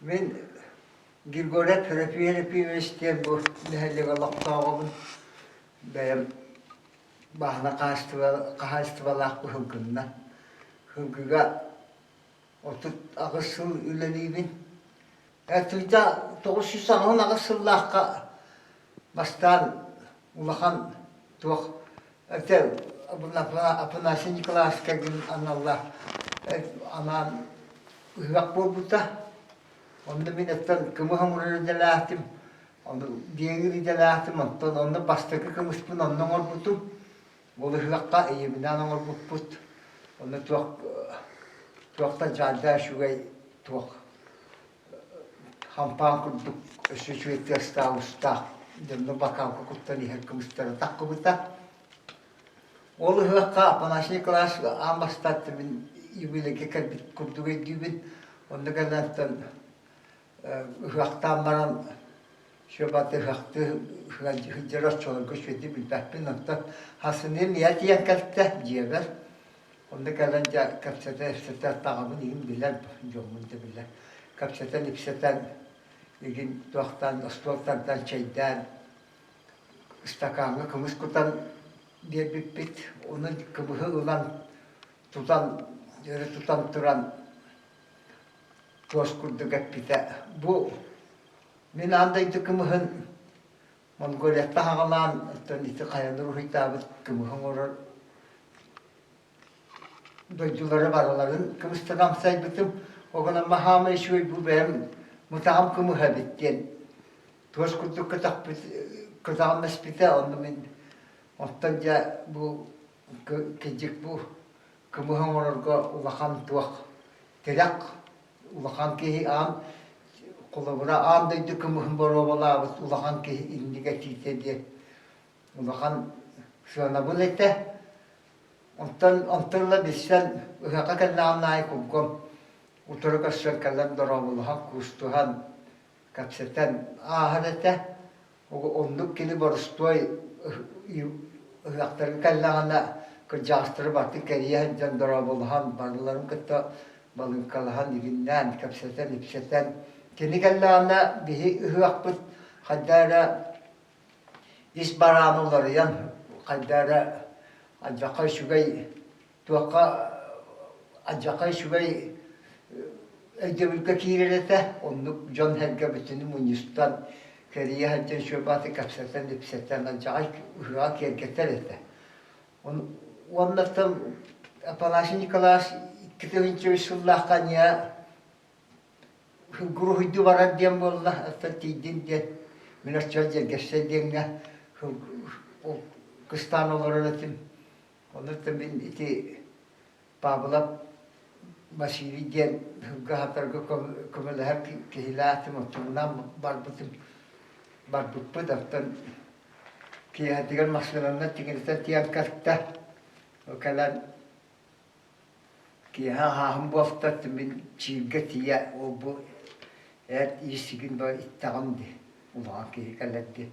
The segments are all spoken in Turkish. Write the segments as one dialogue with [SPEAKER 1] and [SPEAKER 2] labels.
[SPEAKER 1] Men Girgoret Terapi Üniversitesi bu nehellige laptağımın benim bahna kahastıvalak bu hılgınna. Hılgıga otut ağısıl üleliyim. Ertüyde 910 ağısıllahka bastan ulahan tuğ. Erte apınasın klaska gün anallah anan ıhvak bolbuta. Onda minnetten kımıhamurları delahtim. Onda diğeri delahtim. Onda bastaki kımıspın ondan orbutum. Olu hıvakka eyyiminden orbutput. Onda tuğakta cadda şugay tuğak. Hampan kurduk. Süçüveti hasta usta. Demde bakan kukuttan iher kımıstara takkımıta. Olu hıvakka apanasını klas ambastattı. Min yubileke kalbit kurduk ediyubin. Onda galantan hıvaktan baran şöbatı hıvaktı hıcıras çoğun kuşveti bilbekbin. Onda hasını niyet yankaltta diyeber. Onda galanca kapsata efsata tağımın iyim biler. Jomunca biler. Kapsatan ipsatan ilgin tuaktan, ostoltandan, çaydan istakanı kımız kutan diye bit. Onun kımıhı ulan tutan turan toz kurduk bite. Bu min andaydı kımıhın Mongolya'da hağalan iti kayanır uhitabı kımıhın orar doyduları var onların kımıstıram saydıtım. O kadar mahame şuy bu benim mutağım kımıha bitti. Toz kurduk kıtağım mespite onu min ondanca bu kecik bu kımıhın orarga ulakan tuak terak ulakan kehi an kulabura an daydı kımıhın borovala ulakan kehi indiga tite diye ulakan şu anda bu lete ontanla bizden ıhaka kallanay kumkom uturuk asıl kallan doravulha kustuhan kapsetan ahirete onduk kili borustoy ıhaktarı kallana kırcastırı baktı keriye can doravulhan barılarım kıtta balın kalahan iginden kapsetan ipsetan kini kallana bihi ıhakpıt haddara isbaranıları yan haddara acakay şugay tuaka acakay şugay Ejdevülka kirelete onluk John Helga bütünü Munyus'tan keriye haccan şöbatı kapsatan ipsetten acayip hıra kerketer ete. Onlardan apalaşın yıkalas kitavınca Resulullah kanya guru hüddü varar diyem bolla hatta tiydin diye minasçal jergesse diyenge kıstan olur öğretim. Onlardan ben iti babılap Masiri diyen hıgga hatarga kumela hep kehilatım oturundan barbutpu daftan ki hatigan masalanna tingirta tiyan kartta o kalan ki ham bu hafta timin çilge tiya o bu et isigin ba ittağımdı ulan ki kaladdi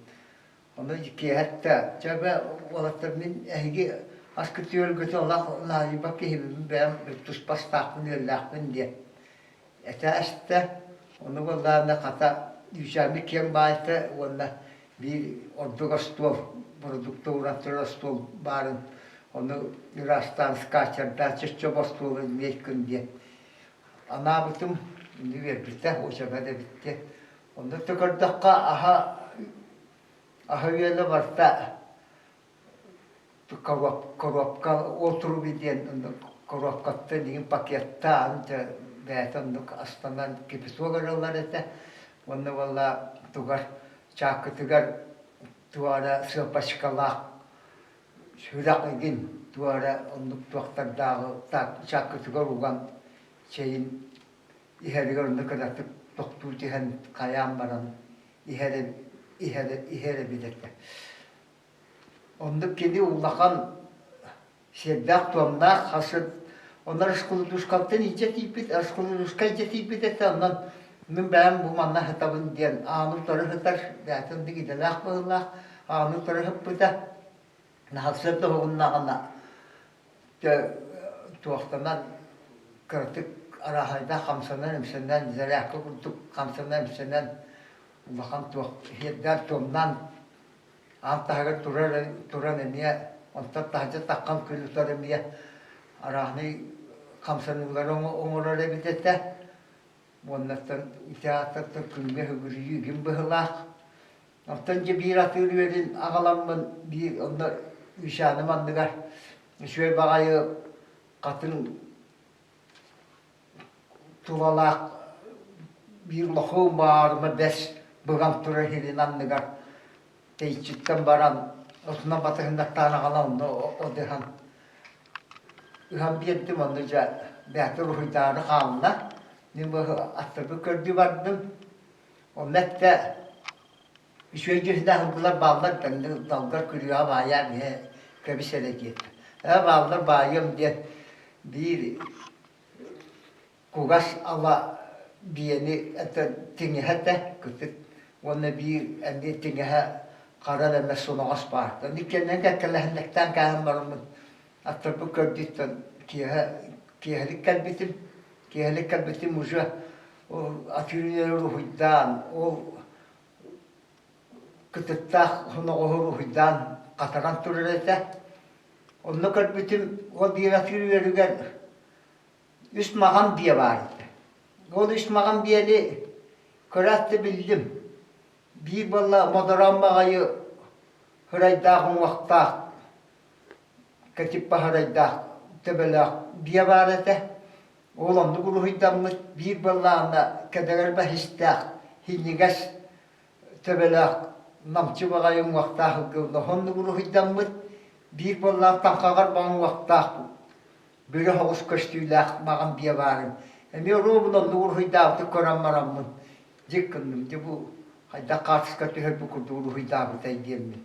[SPEAKER 1] onu ki hatta çaba olattır min ehgi Askıtıyor götü Allah naibak ki ben tuşpas takmıyor lakın diye. Ete onu vallahi ne kata yüzemi kim baytı onda bir orduga stov produktora stov barın onu rastan skaçar da çeşçe bastolu mekün diye. Ana bütün üniversite bitti o şekilde bitti. Onda tıkırdıkka aha yöyle varsa korupka oturup diyen korupkatta diyen pakette ante beğendik aslında gibi soğurlar ete onu valla tugar çakı tugar tuara sıpaşkala şurak egin tuara onu tuaktar dağı tak çakı tugar ugan şeyin iheri onu kadar doktor diyen kayam baran iheri bilekte. Onduk kedi ulakan şeddak tuamlar hasır onlar ıskulu duşkaltın iyice tipit ıskulu duşkal iyice tipit etse ondan ben bu manna hitabın diyen anı tarı hitar zaten de gidelah bağlar anı tarı hıppıda hasır da hoğunna ana tuaktanan kırtık arahayda kamsanan emsenden zelakı kurduk kamsanan emsenden ulan tuh hiyadar tomdan antahaga turan emiye onta tahaca takkan külütar emiye arahni kamsanıların oğulları bitette onlardan itaatı külme hügürüyü gün bıhılak ondan bir atır verin ağalanman bir onda üşanım andıgar şöyle bağayı katın tuvalak bir lokum bağırma beş bıgam tura hilin andıgar teyçitten baran osuna batığında tane kalan o dehan bir ettim onunca behter huydarı kalına ne bu atırdı kördü vardım o mette şöyle cüzden hırgılar bağlar kendi dalgar kürüyor bağır diye köbisele gitti bağlar bağıyım diye bir kugas Allah biyeni ete tinihete kütük ona bir ende tinihe karar eme sonuğas bağırdı. Nikenden kakalahendekten kahım varımın atırpı kördütten kiyehelik kalbitim ucu o atürüleri ruhuydan o kütüktah honoğu ruhuydan kataran durur ete onu kalbitim o bir atürüleri gel üst mağam diye vardı. O üst mağam diyeli körahtı bildim. Bir valla modaran bağayı hıraydağın vakta katip baharaydağ tebelağ diye vardı. Oğlandı kuruhuydan bir valla ana kaderer bahistağ hinnigas tebelağ namçı bağayın vakta hıgıldı. Hondu kuruhuydan bir valla tankağar bağın vakta böyle havuz köştüyle mağam diye varım. Emi oğlumdan nur hıydağıtı koran maramın. Cıkkındım ki bu hayda kartıska tüher bu kurduğu hıydağıtı diyelim.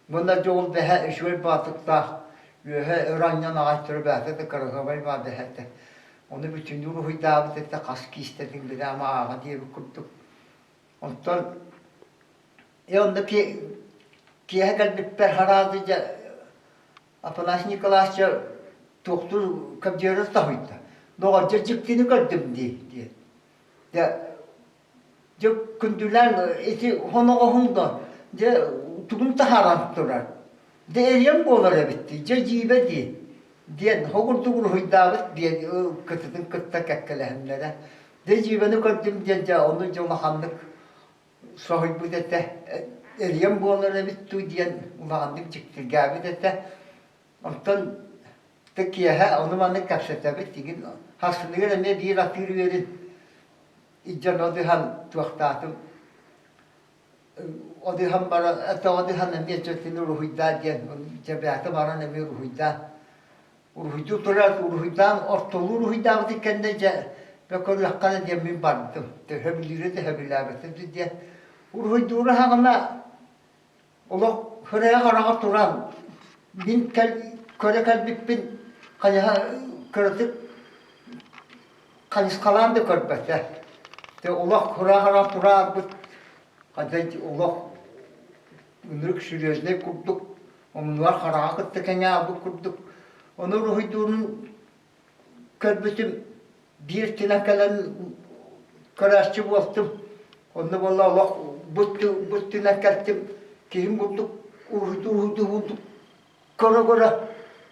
[SPEAKER 1] Bunda yol behe şöyle batıkta öhe öğrenyan ağaçları behte de karıgabay var behte. Onu bütün nur hıydağıtı da kaskı istedim bir ama ağa diye bir kurduk. Ondan ondaki kiye gelbipper haradıca Apalaş Nikolasça doktor kapcağız da huydu. Doğaca çıktığını gördüm diye. Ya kündüler eti honoğunda ya tuğun taharan durar. De eriyem boğulara bitti. Ya cibe diye. Hoğur tuğur huydavet diye kıtıdın kıtta kakkalehenlere. De cibeni gördüm diye onu colahanlık sahibi de eriyem boğulara bitti diye ulandım çıktı gabi de. Ondan tekiye onu bana kapsete bittiğin hasılıyor ne bir atır verin. İccan o dihan tuaktatım. O dihan bara ata o dihan ne çetin ruhida diye cebiyatı bara ne ruhida. Ruhidu turar ruhidan ortolu ruhida dikende bekor yakana diye min bardım. Te hebilire de hebilabete diye. Ruhidu rahana ola hıraya karağa turan bin köre kalbipin kaya kırtık kaniskalandı körbete. De Allah hıra turar bu kadar Allah ünlük sürüyüzne kurduk. Onlar hıra kıttık ya bu kurduk. Onu ruhidurun körbetim bir tinakalan karaşçı buldum. Onu vallahi Allah bu tinakaltım kim bulduk ruhidu bulduk. Kara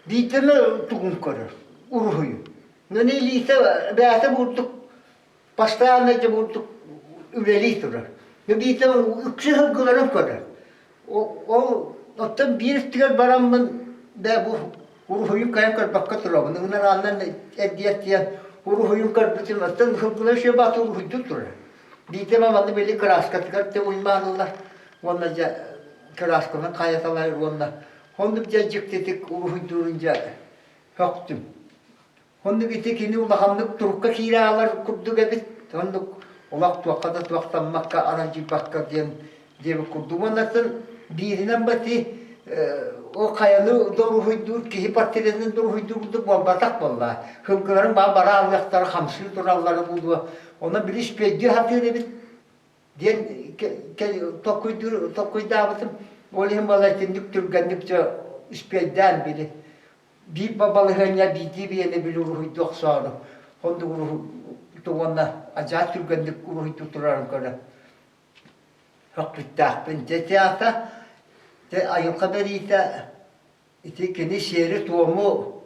[SPEAKER 1] diteme tuğum kara ruhuyu. Ne lise beate bulduk. Pastanede bulduk üreli durar. Ne diteme üksü hıgılarım kara. O tam bir tigar baramın da bu ruhuyum kayam kar bakka turabın. Onlar andan ediyet diye ruhuyum kar bütün tam hıgılar şey batı ruhuyu durar. Diteme bana böyle karaska tigar te uymanlar. Onlarca karaskadan kayatalar onlar. Hondu cacık dedik ruhu durunca yoktum. Hondu bitik ini ulahandık turukka kiralar kurdu gebit. Hondu ulak tuakada tuaktanmakka aracı bakka diye kurdum. Ondan birinden batı o kayalı ruhu dur ki hipatirezinin ruhu durdu batak vallahi. Hılgıların bara avlakları hamsıl duralları buldu. Ona bir iş peydi hatırı bit. Diyen tokuydu abatım. Olihim balaytındık türgenlikçe ispeyden bile. Bir babalığına bildiği bir yere bile ruhu doksanı. Hondu ruhu tuona ajat türgändik kuruhi tuturan kada. Hakkittah ben teata te ayuka berita iti kini şehri tuomu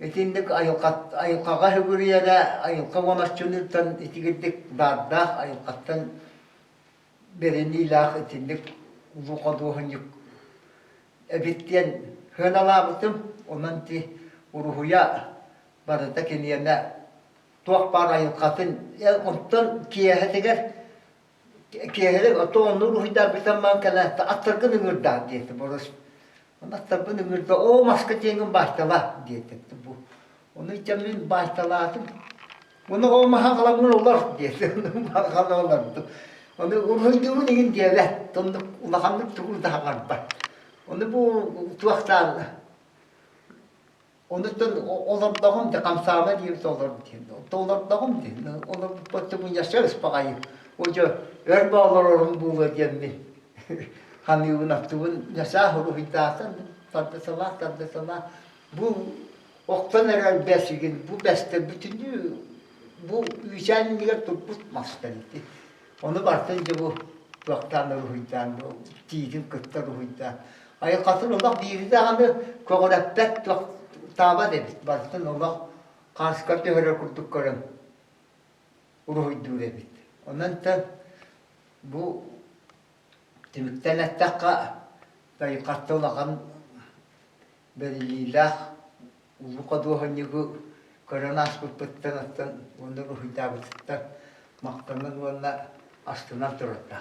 [SPEAKER 1] itindik ayukaga hügüriyada ayuka vanasçunurtan iti gittik darda ayukattan berenilah itindik uzukaduhan yuk ebittiyen hönalabıtım ondan ti uruhuya barada kiniyana tuak para ayukatın ondan kiyeheteger kiyeheler otoğunu uruhida bitamman kana ta atırgın ıngırda diyeti boros. Ona tabi ıngırda o maska tengin baştala diyeti bu. Onu içemin baştalatım. Onu o mahakalamın olur diyeti. Onu mahakalamın olurdu. Onu uruhuyduğu negin diyelet. Onu ulakanlık tuğul daha karpa. Onu bu tuaktan onu da olurdağım da kamsama diyeti olur diye. Olurdağım diye. Onu bu yaşarız bakayım. Oca erbağlarım bu diyemin. Hani unattığın yaşa ruhitasan tadı sabah bu oktan herhal besigin bu beste bütünü bu yüzen niye tutmaz dedi. Onu bartınca bu oktan ruhitan bu tidin kıtta ruhitan. Ay katın olmak bir de hani koğrapet taba dedik bartın olmak karşı katı herhal kurduk karım ruhidu dedik. Ondan da bu Timikten ettaka dayı kattolakan belililah ulu kaduhan yugu koronas puttan attan onu ruhida buttan maktanın ona astına turutta.